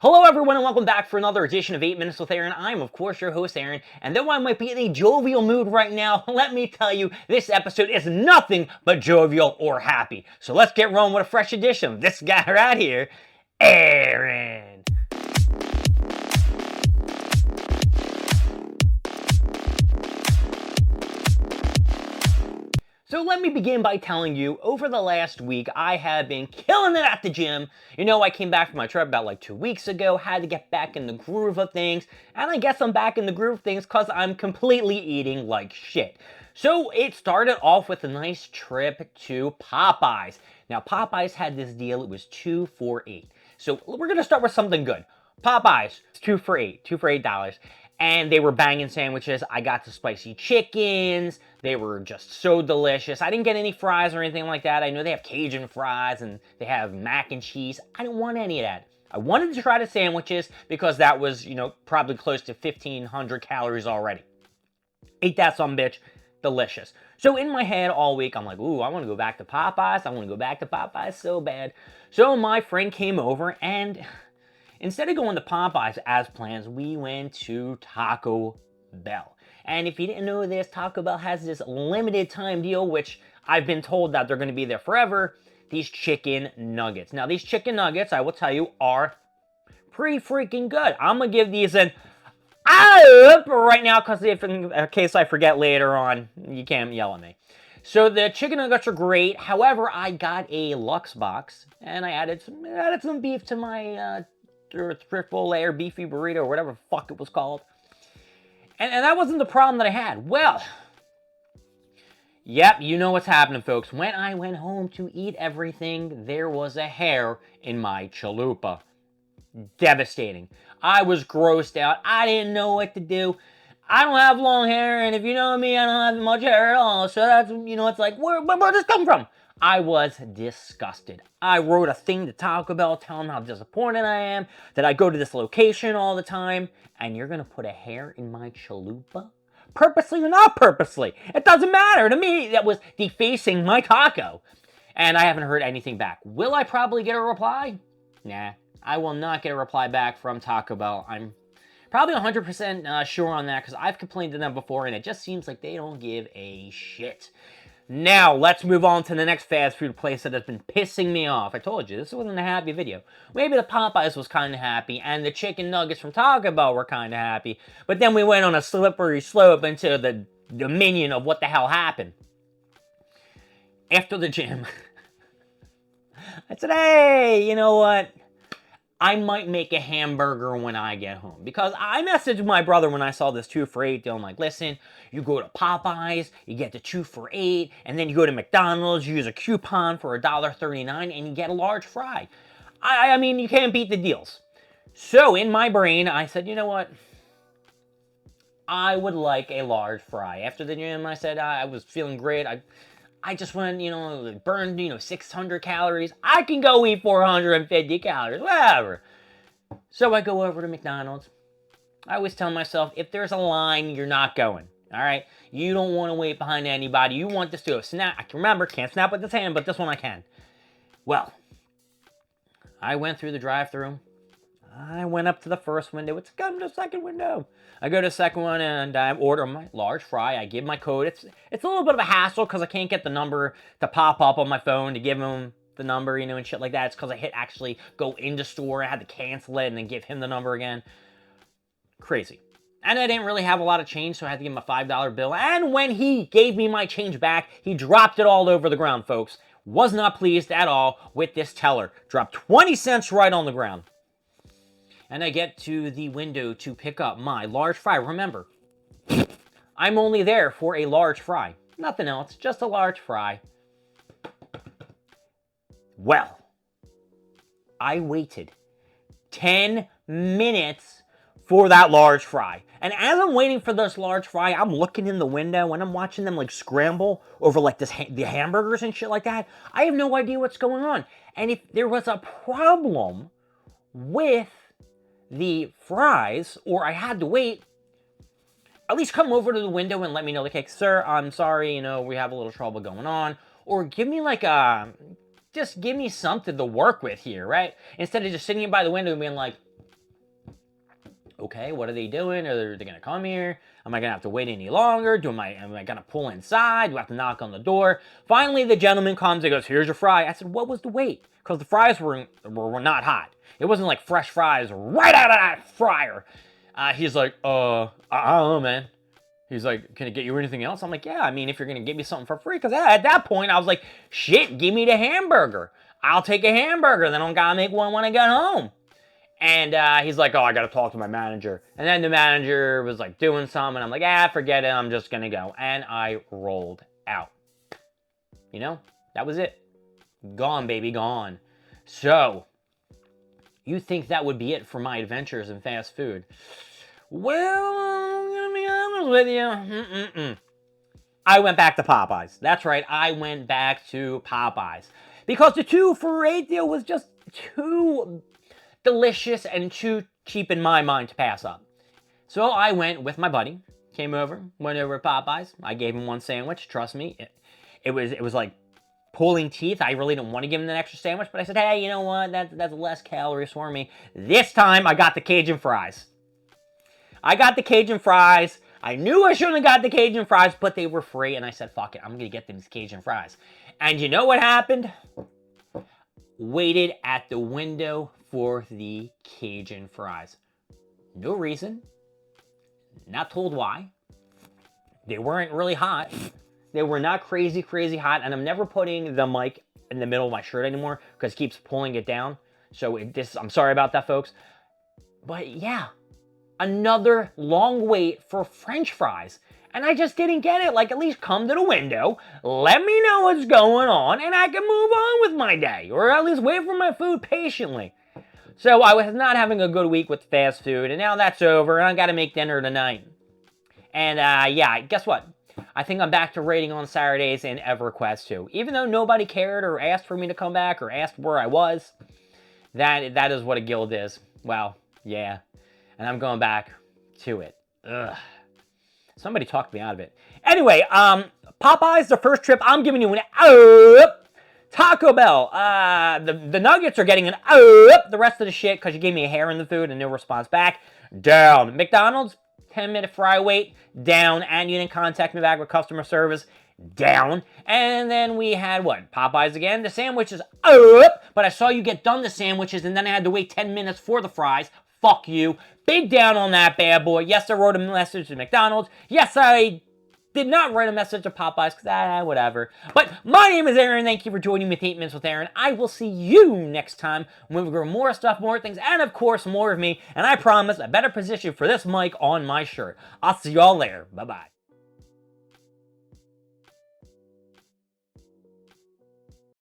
Hello everyone and welcome back for another edition of 8 Minutes with Aaron. I'm of course your host Aaron, and though I might be in a jovial mood right now, let me tell you, this episode is nothing but jovial or happy. So let's get rolling with a fresh edition of this guy right here, Aaron. So let me begin by telling you, over the last week, I have been killing it at the gym. You know, I came back from my trip about like 2 weeks ago, had to get back in the groove of things, and I guess I'm back in the groove of things because I'm completely eating like shit. So it started off with a nice trip to Popeyes. Now, Popeyes had this deal, it was 2 for $8. So we're gonna start with something good. Popeyes, 2 for $8, 2 for $8. And they were banging sandwiches. I got the spicy chickens. They were just so delicious. I didn't get any fries or anything like that. I know they have Cajun fries and they have mac and cheese. I didn't want any of that. I wanted to try the sandwiches because that was, probably close to 1,500 calories already. Ate that sumbitch. Delicious. So in my head all week, I'm like, ooh, I want to go back to Popeyes. I want to go back to Popeyes so bad. So my friend came over and instead of going to Popeyes as planned, we went to Taco Bell. And if you didn't know this, Taco Bell has this limited time deal, which I've been told that they're going to be there forever, these chicken nuggets. Now, these chicken nuggets, I will tell you, are pretty freaking good. I'm going to give these an up right now because in case I forget later on, you can't yell at me. So the chicken nuggets are great. However, I got a Lux box and I added some beef to my triple layer beefy burrito or whatever the fuck it was called. And that wasn't the problem that I had. Well, yep, you know what's happening, folks. When I went home to eat everything, there was a hair in my chalupa. Devastating. I was grossed out. I didn't know what to do. I don't have long hair, and if you know me, I don't have much hair at all. So that's, it's like, where did this come from? I was disgusted. I wrote a thing to Taco Bell telling them how disappointed I am, that I go to this location all the time, and you're gonna put a hair in my chalupa? Purposely or not purposely? It doesn't matter. To me, that was defacing my taco. And I haven't heard anything back. Will I probably get a reply? Nah, I will not get a reply back from Taco Bell. I'm probably 100% sure on that because I've complained to them before and it just seems like they don't give a shit. Now, let's move on to the next fast food place that has been pissing me off. I told you, this wasn't a happy video. Maybe the Popeyes was kind of happy, and the chicken nuggets from Taco Bell were kind of happy, but then we went on a slippery slope into the dominion of what the hell happened. After the gym, I said, hey, you know what? I might make a hamburger when I get home. Because I messaged my brother when I saw this 2 for $8 deal. I'm like, listen, you go to Popeyes, you get the 2 for $8, and then you go to McDonald's, you use a coupon for $1.39, and you get a large fry. I mean, you can't beat the deals. So in my brain, I said, you know what? I would like a large fry. After the gym, I said I was feeling great. I just want, burn, 600 calories. I can go eat 450 calories, whatever. So I go over to McDonald's. I always tell myself, if there's a line, you're not going, all right? You don't want to wait behind anybody. You want this to go snap. I can remember, can't snap with this hand, but this one I can. Well, I went through the drive-thru. I went up to the first window. It's come to the second window. I go to the second one and I order my large fry. I give my code. It's a little bit of a hassle because I can't get the number to pop up on my phone to give him the number, and shit like that. It's because I hit actually go into store. I had to cancel it and then give him the number again. Crazy. And I didn't really have a lot of change, so I had to give him a $5 bill. And when he gave me my change back, he dropped it all over the ground, folks. Was not pleased at all with this teller. Dropped 20 cents right on the ground. And I get to the window to pick up my large fry. Remember, I'm only there for a large fry. Nothing else, just a large fry. Well, I waited 10 minutes for that large fry. And as I'm waiting for this large fry, I'm looking in the window and I'm watching them like scramble over like the hamburgers and shit like that. I have no idea what's going on. And if there was a problem with the fries, or I had to wait, at least come over to the window and let me know, like, hey, sir, I'm sorry, we have a little trouble going on. Or give me like just give me something to work with here, right? Instead of just sitting by the window and being like, okay, what are they doing? Are they going to come here? Am I going to have to wait any longer? Am I going to pull inside? Do I have to knock on the door? Finally, the gentleman comes and goes, here's your fry. I said, what was the wait? Because the fries were not hot. It wasn't like fresh fries right out of that fryer. He's like, I don't know, man. He's like, can I get you anything else? I'm like, yeah, I mean, if you're going to give me something for free. Because at that point, I was like, shit, give me the hamburger. I'll take a hamburger. Then I'm going to make one when I get home. And he's like, oh, I got to talk to my manager. And then the manager was like doing something. I'm like, forget it. I'm just going to go. And I rolled out. You know, that was it. Gone, baby, gone. So, you think that would be it for my adventures in fast food? Well, I'm going to be honest with you. I went back to Popeyes. That's right. I went back to Popeyes. Because the 2 for $8 deal was just too delicious and too cheap in my mind to pass up. So I went with my buddy, went over to Popeyes. I gave him one sandwich. Trust me, it was like pulling teeth. I really didn't want to give him an extra sandwich, but I said, hey, you know what? That's less calories for me. This time I got the Cajun fries. I knew I shouldn't have got the Cajun fries, but they were free, and I said, fuck it, I'm gonna get these Cajun fries. And you know what happened? Waited at the window for the Cajun fries. No reason. Not told why. They weren't really hot. They were not crazy hot, and I'm never putting the mic in the middle of my shirt anymore because it keeps pulling it down. So I'm sorry about that, folks. But yeah, another long wait for French fries. And I just didn't get it. Like, at least come to the window, let me know what's going on, and I can move on with my day. Or at least wait for my food patiently. So I was not having a good week with fast food, and now that's over, and I got to make dinner tonight. And yeah, guess what? I think I'm back to raiding on Saturdays in EverQuest 2. Even though nobody cared or asked for me to come back or asked where I was, that is what a guild is. Well, yeah. And I'm going back to it. Ugh. Somebody talked me out of it. Anyway, Popeyes, the first trip, I'm giving you an up. Taco Bell, the nuggets are getting an up. The rest of the shit, because you gave me a hair in the food and no response back, down. McDonald's, 10-minute fry wait, down. And you didn't contact me back with customer service, down. And then we had, what, Popeyes again? The sandwiches, up. But I saw you get done the sandwiches, and then I had to wait 10 minutes for the fries. Fuck you. Big down on that bad boy. Yes, I wrote a message to McDonald's. Yes, I did not write a message to Popeyes, because whatever. But my name is Aaron. Thank you for joining me with 8 Minutes with Aaron. I will see you next time when we grow more stuff, more things, and of course, more of me. And I promise a better position for this mic on my shirt. I'll see y'all later. Bye-bye.